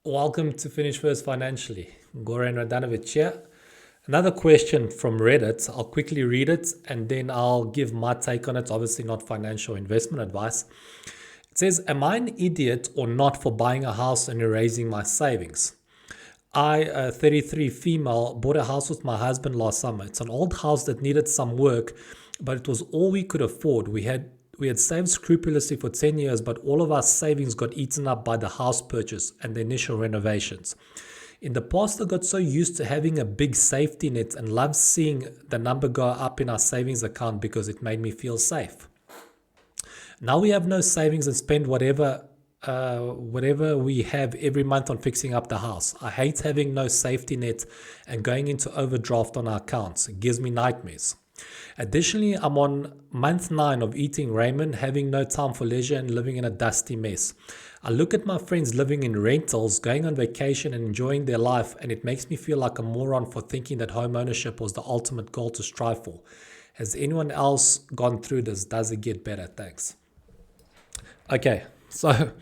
Welcome to Finish First Financially. Goran Radanovic here. Another question from Reddit. I'll quickly read it and then I'll give my take on it. Obviously, not financial investment advice. It says, am I an idiot or not for buying a house and erasing my savings? I, a 33 female, bought a house with my husband last summer. It's an old house that needed some work, but it was all we could afford. We had saved scrupulously for 10 years, but all of our savings got eaten up by the house purchase and the initial renovations. In the past, I got so used to having a big safety net and loved seeing the number go up in our savings account because it made me feel safe. Now we have no savings and spend whatever we have every month on fixing up the house. I hate having no safety net and going into overdraft on our accounts. It gives me nightmares. Additionally, I'm on month 9 of eating ramen, having no time for leisure and living in a dusty mess. I look at my friends living in rentals, going on vacation and enjoying their life, and it makes me feel like a moron for thinking that home ownership was the ultimate goal to strive for. Has anyone else gone through this? Does it get better? Thanks. Okay, so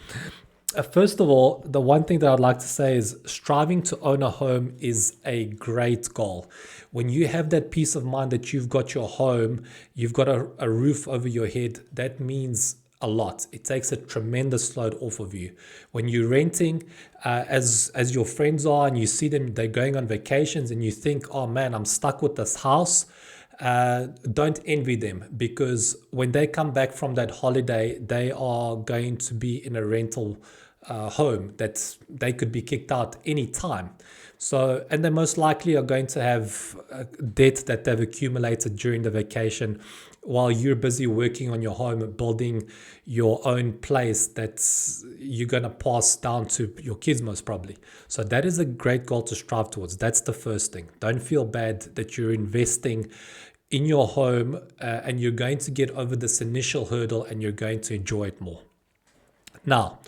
first of all, the one thing that I'd like to say is striving to own a home is a great goal. When you have that peace of mind that you've got your home, you've got a roof over your head, that means a lot. It takes a tremendous load off of you. When you're renting, as your friends are, and you see them, they're going on vacations, and you think, oh man, I'm stuck with this house. Don't envy them, because when they come back from that holiday, they are going to be in a rental home that they could be kicked out any time. So, and they most likely are going to have debt that they've accumulated during the vacation while you're busy working on your home, building your own place that you're going to pass down to your kids most probably. So that is a great goal to strive towards. That's the first thing. Don't feel bad that you're investing in your home and you're going to get over this initial hurdle and you're going to enjoy it more. Now,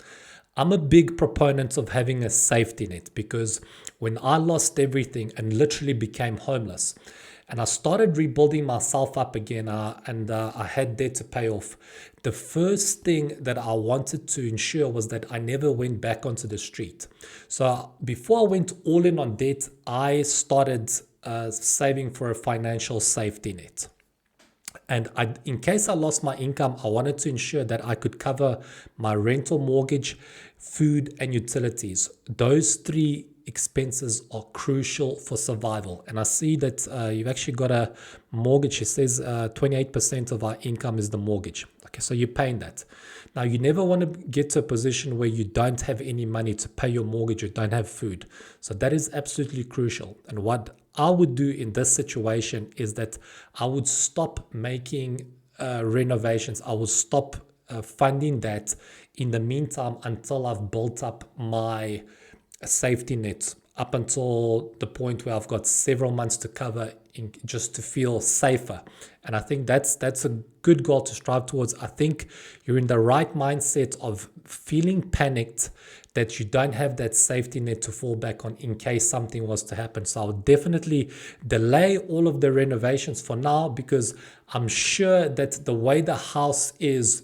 I'm a big proponent of having a safety net, because when I lost everything and literally became homeless and I started rebuilding myself up again and I had debt to pay off, the first thing that I wanted to ensure was that I never went back onto the street. So before I went all in on debt, I started saving for a financial safety net. And in case I lost my income, I wanted to ensure that I could cover my rental, mortgage, food, and utilities. Those 3 expenses are crucial for survival. And I see that you've actually got a mortgage. It says 28% of our income is the mortgage. Okay, so you're paying that. Now, you never want to get to a position where you don't have any money to pay your mortgage or don't have food. So that is absolutely crucial. And what I would do in this situation is that I would stop making renovations. I would stop funding that in the meantime until I've built up my safety net, up until the point where I've got several months to cover just to feel safer. And I think that's a good goal to strive towards. I think you're in the right mindset of feeling panicked that you don't have that safety net to fall back on in case something was to happen. So I would definitely delay all of the renovations for now, because I'm sure that the way the house is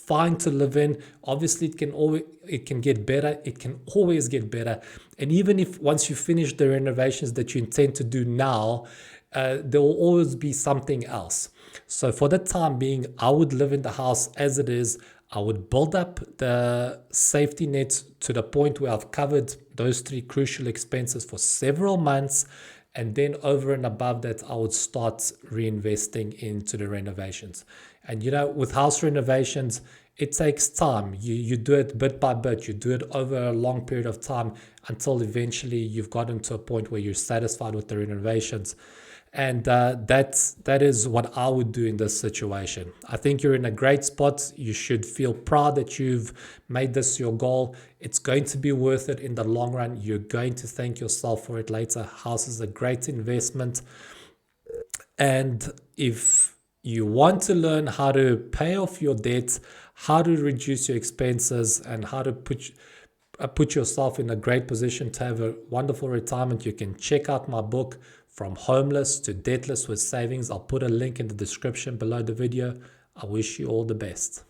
fine to live in. Obviously, it can get better. It can always get better. And even if once you finish the renovations that you intend to do now, there will always be something else. So for the time being, I would live in the house as it is. I would build up the safety net to the point where I've covered those 3 crucial expenses for several months. And then over and above that, I would start reinvesting into the renovations. And, with house renovations, it takes time. You do it bit by bit. You do it over a long period of time until eventually you've gotten to a point where you're satisfied with the renovations. And that is what I would do in this situation. I think you're in a great spot. You should feel proud that you've made this your goal. It's going to be worth it in the long run. You're going to thank yourself for it later. House is a great investment. And if you want to learn how to pay off your debt, how to reduce your expenses, and how to put yourself in a great position to have a wonderful retirement, you can check out my book, From Homeless to Debtless with Savings. I'll put a link in the description below the video. I wish you all the best.